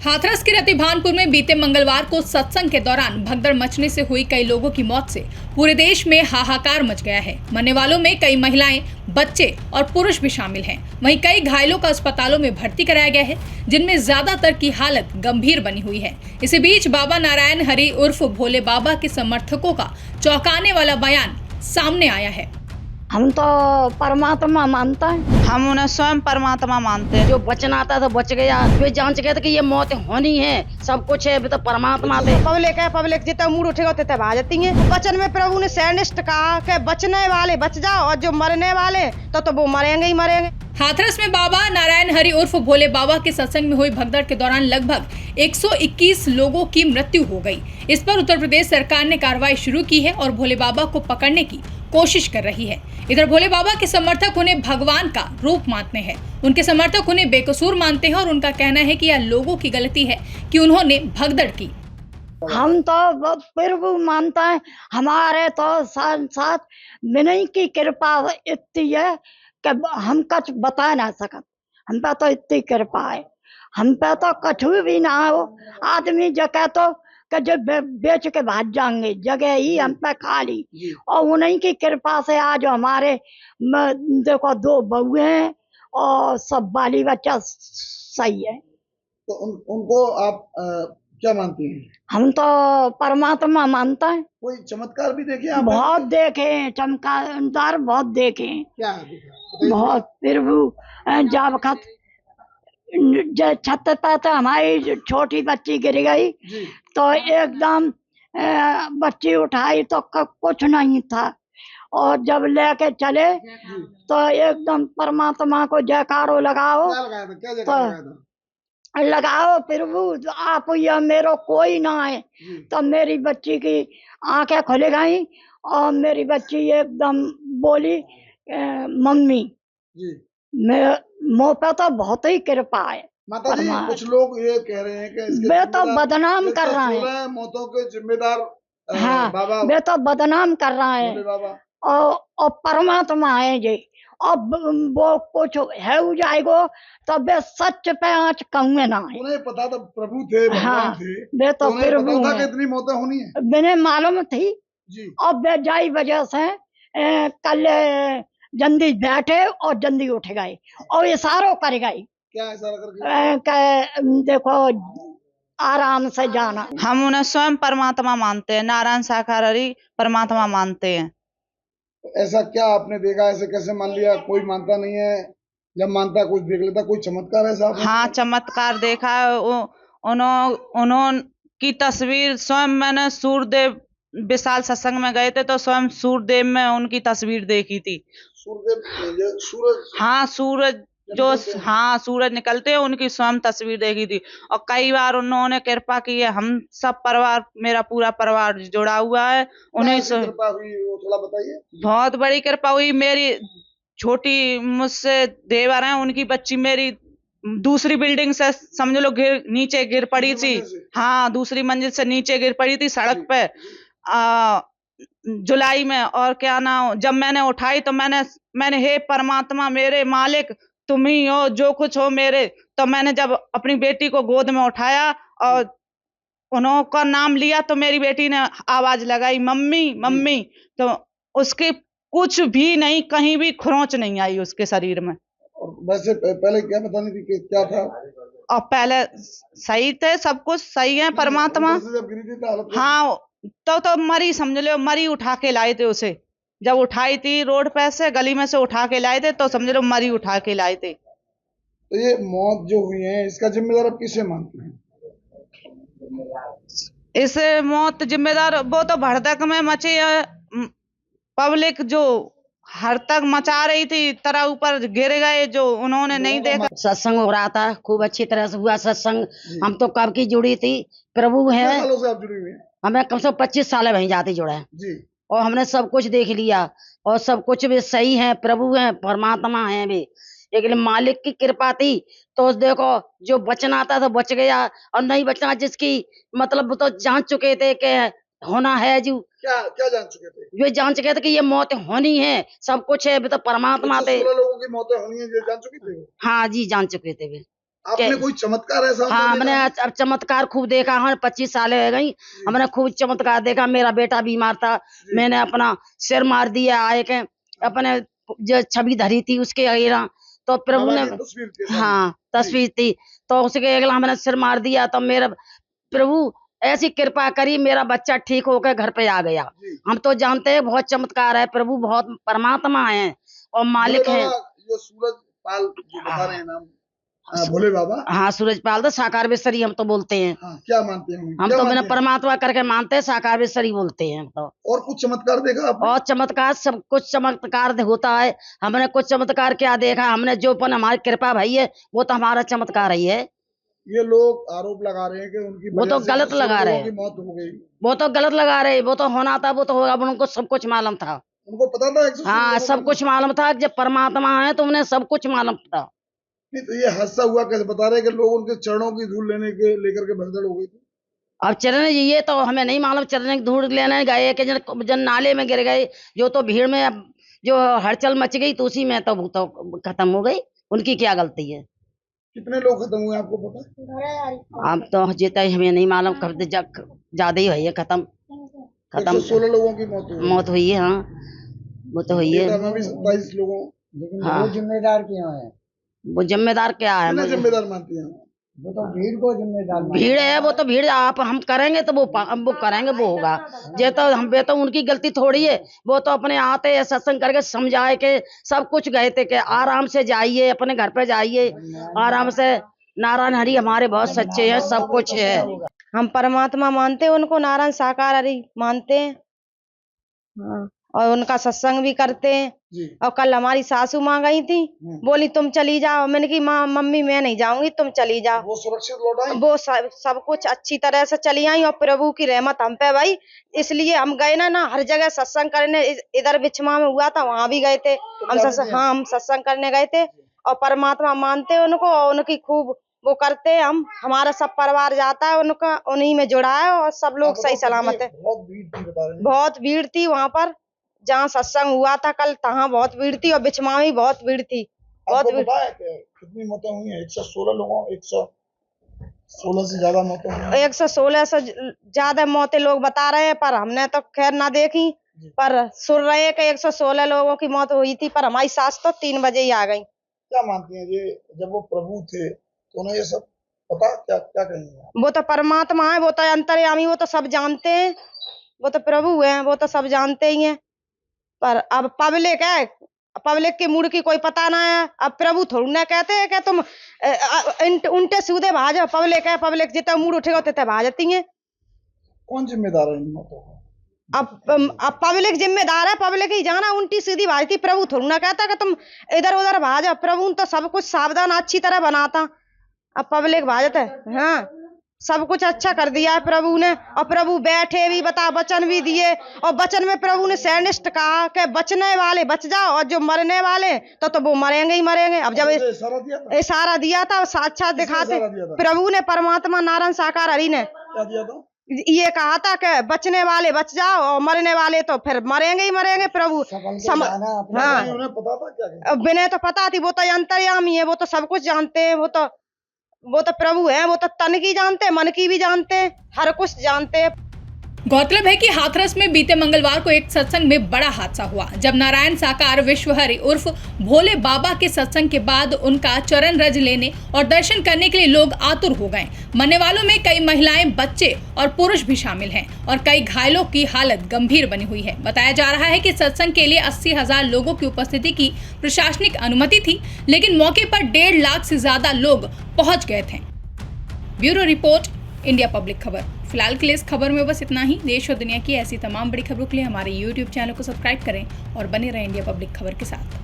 हाथरस के रतिभानपुर में बीते मंगलवार को सत्संग के दौरान भगदड़ मचने से हुई कई लोगों की मौत से पूरे देश में हाहाकार मच गया है। मरने वालों में कई महिलाएं, बच्चे और पुरुष भी शामिल हैं। वहीं कई घायलों को अस्पतालों में भर्ती कराया गया है, जिनमें ज्यादातर की हालत गंभीर बनी हुई है। इसी बीच बाबा नारायण हरि उर्फ भोले बाबा के समर्थकों का चौंकाने वाला बयान सामने आया है। हम तो परमात्मा मानता है, हम उन्हें स्वयं परमात्मा मानते हैं। जो बचना आता तो बच गया, वे जान चुके थे कि ये मौत होनी है, सब कुछ है, तो परमात्मा थे। पब्लिक है, पब्लिक जितना मूड उठेगा उतने तब आ जाती है। वचन में प्रभु ने सैनिष्ट कहा कि बचने वाले बच जाओ और जो मरने वाले तो वो मरेंगे ही मरेंगे। हाथरस में बाबा नारायण हरि उर्फ भोले बाबा के सत्संग में हुई भगदड़ के दौरान लगभग 121 लोगों की मृत्यु हो गई। इस पर उत्तर प्रदेश सरकार ने कार्रवाई शुरू की है और भोले बाबा को पकड़ने की कोशिश कर रही है। इधर भोले बाबा के समर्थक उन्हें भगवान का रूप मानते हैं। उनके समर्थक उन्हें बेकसूर मानते हैं और उनका कहना है कि यह लोगों की गलती है कि उन्होंने भगदड़ की। हम तो प्रभु मानता है, हमारे तो साथ विनय की कृपा इतनी है कि हम कुछ बता ना सकत। हम पे तो इतनी कृपा है, हम पे तो कुछ भी ना हो। आदमी जगह तो कि जो बेच के भाग जाएंगे, जगह ही हम पे खाली। और उन्हीं की कृपा से आज हमारे देखो 2 बहुएं हैं और सब बाली बच्चा सही है। तो उनको आप क्या मानती हैं? हम तो परमात्मा मानता है। कोई चमत्कार भी देखे आप? बहुत देखे हैं, चमत्कार बहुत देखे हैं। क्या देखा? बहुत प्रभु जब खत छत पे तो हमारी छोटी बच्ची गिर गई तो एकदम बच्ची उठाई तो कुछ नहीं था, और जब लेके चले तो एकदम परमात्मा को जयकारो लगाओ। क्या लगाया था? क्या जयकारा लगाया था? लगाओ प्रभु, आप ये मेरो कोई ना है। तो मेरी बच्ची की आंखें खुल गई और मेरी बच्ची एकदम बोली मम्मी। मुँह पे तो बहुत ही कृपा है। माता जी, कुछ लोग ये कह रहे हैं कि इसके वे तो बदनाम कर रहा है, मौतों के जिम्मेदार हाँ, बाबा, वे तो बदनाम कर रहा है। और परमात्मा है जी, और वो कुछ है हो जाएगो तो वे सच पे आँच कहूँगे ना है। उन्हें पता था प्रभु थे, भगवान थे, वे तो उन्हें पता था कि इतनी मौतें होनी है। मैंने मालूम थी जी। और वे जाई वजह से कल जल्दी बैठे और जल्दी उठ गए और इशारों कर गए। क्या इशारा करके? देखो आराम से जाना। हम उन्हें स्वयं परमात्मा मानते हैं, नारायण साकार हरि परमात्मा मानते हैं। ऐसा क्या आपने देखा? ऐसे कैसे मान लिया? कोई मानता नहीं है, जब मानता कुछ देख लेता। कोई चमत्कार ऐसा? हाँ, चमत्कार देखा है। उन्होंने की तस्वीर स्वयं मैंने सूर्यदेव विशाल सत्संग में गए थे तो स्वयं सूर्यदेव में उनकी तस्वीर देखी थी। सूरज? हाँ, सूरज जो सूरज निकलते हैं उनकी स्वयं तस्वीर देखी थी। और कई बार उन्होंने कृपा की है। हम सब परिवार, मेरा पूरा परिवार जुड़ा हुआ है उन्हीं से। कृपा हुई वो थोड़ा बताइए। बहुत बड़ी कृपा हुई। मेरी छोटी मुझसे देवर हैं, उनकी बच्ची मेरी दूसरी बिल्डिंग से समझ लो नीचे गिर पड़ी थी। हाँ, दूसरी मंजिल से नीचे गिर पड़ी थी सड़क पे जुलाई में। और क्या नाम, जब मैंने उठाई तो मैंने हे परमात्मा, मेरे मालिक तुम ही हो, जो कुछ हो मेरे। तो मैंने जब अपनी बेटी को गोद में उठाया और उनका नाम लिया तो मेरी बेटी ने आवाज लगाई मम्मी मम्मी। तो उसके कुछ भी नहीं, कहीं भी खरोंच नहीं आई उसके शरीर में। और वैसे पहले क्या पता नहीं कि क्या था? और पहले सही थे, सब कुछ सही है परमात्मा। जब गिरी थी तो हालत हाँ, तो मरी, समझ लो मरी उठा के लाए थे उसे। जब उठाई थी रोड पे से, गली में से उठा के लाए थे तो समझ लो मरी उठा के लाए थे। तो ये मौत जो हुई है इसका जिम्मेदार आप किसे मानते हैं? इस मौत जिम्मेदार वो तो भड़दक में मची पब्लिक जो हर तक मचा रही थी, तरह ऊपर गिर गए जो उन्होंने नहीं देखा। सत्संग हो रहा था, खूब अच्छी तरह से हुआ सत्संग। हम तो कब की जुड़ी थी, प्रभु है। कितने सालों से आप जुड़ी हुई हैं? हमें कम से कम 25 साल वहीं जाते जुड़ा है जी। और हमने सब कुछ देख लिया और सब कुछ भी सही है, प्रभु है, परमात्मा है भी। लेकिन मालिक की कृपा थी तो देखो जो बचना था तो बच गया, और नहीं बचना जिसकी मतलब वो तो जान चुके थे कि होना है। जो क्या जान चुके थे? ये जान चुके थे कि ये मौत होनी है, सब कुछ है, तो परमात्मा थे। 16 लोगों की मौतें होनी है, ये जान चुके थे? हाँ जी, जान चुके थे वे। आपने कोई चमत्कार ऐसा होता हाँ, हमने देखा? अब चमत्कार खूब देखा है। 25 साल हो गई, हमने खूब चमत्कार देखा। मेरा बेटा बीमार था, मैंने अपना सिर मार दिया आए के, अपने जो छवि धरी थी उसके अगेरा, तो प्रभु बाबा ने की तस्वीर के सामने। हाँ तस्वीर थी, तो उसके अगला हमने सिर मार दिया, तो मेरा प्रभु ऐसी कृपा करी, मेरा बच्चा ठीक होकर घर पे आ गया। जी। हम तो जानते हैं बहुत चमत्कार है, प्रभु बहुत परमात्मा है और मालिक भोले है। बाबा जो सूरज पाल जो बता रहे हैं नाम, भोले बाबा, हाँ, सूरजपाल तो साकार बेसरी हम तो बोलते हैं। हाँ, क्या मानते हैं? हम क्या तो मानते बिना हैं? परमात्मा करके मानते हैं, साकार बेसरी बोलते हैं हम तो। और कुछ चमत्कार देखा आपने? और चमत्कार, सब कुछ चमत्कार होता है। हमने कुछ चमत्कार क्या देखा, हमने जो पन हमारी कृपा भई है वो तो हमारा चमत्कार ही है। ये लोग आरोप लगा रहे हैं कि उनकी वो वजह तो से गलत 116 लगा रहे लोगों हैं। की मौत हो गई। वो तो गलत लगा रहे, वो तो होना था, वो तो होगा, उनको सब कुछ मालूम था। उनको पता था 116 हाँ, लोगों सब की कुछ मालूम था, जब परमात्मा है तो उन्हें सब कुछ मालूम था। नहीं, तो ये हादसा हुआ कैसे? बता रहे हैं कि लोग उनके चरणों की धूल लेकर के भगदड़ हो गई थी। अब चरण ये तो हमें नहीं मालूम, चरण की धूल लेने गए कि जन नाले में गिर गए, जो तो भीड़ में अब जो हलचल मच गई तो उसी में तो वो तो खत्म हो गई। उनकी क्या गलती है? कितने लोग खत्म हुए आपको पता है? अब तो जीता ही हमें नहीं मालूम, कब ज्यादा ही हुई है, खत्म 116 लोगों की मौत हुई। मौत हुई है। हाँ, वो तो हुई डेटा है। में भी 27 लोगों। हाँ, जिम्मेदार क्यों है? वो जिम्मेदार क्या है? कितने जिम्मेदार मानती हैं? वो तो भीड़ को जिम्मेदार भीड़ है, वो तो भीड़ आप हम करेंगे तो वो करेंगे, वो होगा। ये तो हम तो उनकी गलती थोड़ी है, वो तो अपने आते हैं सत्संग करके समझाए के सब कुछ गए थे कि आराम से जाइए, अपने घर पे जाइए आराम से। नारायण हरि हमारे बहुत सच्चे हैं, सब कुछ है। हम परमात्मा मानते हैं उनको, नारायण साकार हरि मानते हैं। हाँ, और उनका सत्संग भी करते हैं। जी। और कल हमारी सासू माँ गई थी, बोली तुम चली जाओ। मैंने की माँ मम्मी मैं नहीं जाऊंगी, तुम चली जाओ। वो सुरक्षित लौट आई? वो सब कुछ अच्छी तरह से चली आई, और प्रभु की रहमत हम पे भाई। इसलिए हम गए ना हर जगह सत्संग करने। इधर बिछमा में हुआ था, वहां भी गए थे हम सत्संग करने गए थे। और परमात्मा मानते हैं उनको, और उनकी खूब वो करते हैं। हम हमारा सब परिवार जाता है उनका, उन्हीं में जुड़ा है, और सब लोग सही सलामत है। बहुत भीड़ थी बता रहे हैं। बहुत भीड़ थी वहाँ पर, जहाँ सत्संग हुआ था कल, तहाँ बहुत भीड़ थी, और बिछमा में बहुत भीड़ थी। बहुत आपको भीड़। पता है कि कितनी मौतें हुई हैं? 116 लोगों, 116 से ज्यादा मौतें हुई हैं। 116 से ज्यादा मौतें लोग बता रहे हैं, पर हमने तो खैर ना देखी। पर सुन रहे हैं कि 116 लोगों की मौत हुई थी, पर हमारी सास तो 3 बजे ही आ गई। क्या मानती हैं ये, जब वो प्रभु थे तो उन्हें ये सब पता? क्या क्या कहेंगे? वो तो परमात्मा है, वो तो अंतर्यामी, वो तो सब जानते हैं। वो तो प्रभु है, वो तो सब जानते ही हैं। पर अब पब्लिक है, पब्लिक के मूड की कोई पता ना है। अब प्रभु थोड़ी ना कहते हैं कि तुम उल्टे सीधे भाजो। पब्लिक है, पब्लिक जितना मूड उठेगा उतने भाजती है। कौन जिम्मेदार है इन मौतों का? अब पब्लिक जिम्मेदार है, पब्लिक ही जाना उल्टी सीधी भाजती। प्रभु थोड़ी ना कहता कि तुम इधर उधर भाजो। प्रभु तो सब कुछ सावधान अच्छी तरह बनाता, अब पब्लिक भाजते। हाँ, सब कुछ अच्छा कर दिया है प्रभु ने। और प्रभु बैठे भी, बता वचन भी दिए, और वचन में प्रभु ने सैनिष्ठ कहा कि बचने वाले बच जाओ, और जो मरने वाले तो वो मरेंगे ही मरेंगे। अब जब इशारा दिया था, साक्षात दिखाते प्रभु ने, परमात्मा नारायण साकार हरि ने क्या दिया था? ये कहा था कि बचने वाले बच जाओ, और मरने वाले तो फिर मरेंगे ही मरेंगे। प्रभु हाँ, उन्हें पता था क्या? बिना तो पता थी, वो तो अंतर्यामी है, वो तो सब कुछ जानते हैं। वो तो प्रभु है, वो तो तन की जानते हैं, मन की भी जानते हैं, हर कुछ जानते हैं। गौरतलब है कि हाथरस में बीते मंगलवार को एक सत्संग में बड़ा हादसा हुआ, जब नारायण साकार विश्वहरि उर्फ भोले बाबा के सत्संग के बाद उनका चरण रज लेने और दर्शन करने के लिए लोग आतुर हो गए। मरने वालों में कई महिलाएं, बच्चे और पुरुष भी शामिल हैं और कई घायलों की हालत गंभीर बनी हुई है। बताया जा रहा है कि सत्संग के लिए 80,000 लोगों की उपस्थिति की प्रशासनिक अनुमति थी, लेकिन मौके पर 1.5 लाख से ज्यादा लोग पहुंच गए थे। ब्यूरो रिपोर्ट, इंडिया पब्लिक खबर। फिलहाल के लिए इस खबर में बस इतना ही। देश और दुनिया की ऐसी तमाम बड़ी खबरों के लिए हमारे YouTube चैनल को सब्सक्राइब करें और बने रहें इंडिया पब्लिक खबर के साथ।